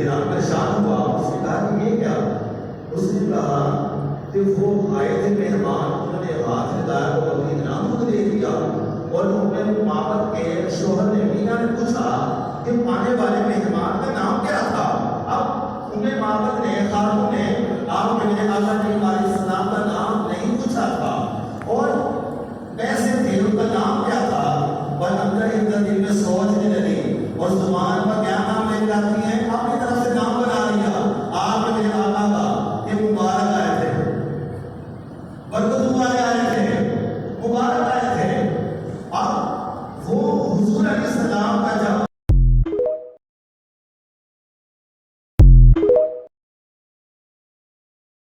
بڑا پریشان ہوا، اس نے کہا کہ یہ کیا؟ اس نے کہا کہ وہ آئے تھے مہمان، انہوں نے ہاتھ ہلایا تو ابھی اتنا دودھ دے دیا، اور اپنے مابد کے شوہر نے میاں نے پوچھا کہ آنے والے مہمان کا نام کیا تھا؟ اب انہیں مابد نے خاتون نے آپ کے آقا کریم علیہ السلام کا نام نہیں پوچھا تھا، اور کیسے تھے ان کا نام کیا تھا، اور اندر دل میں سوچنے لگی اور زبان پر کیا نام لے جاتی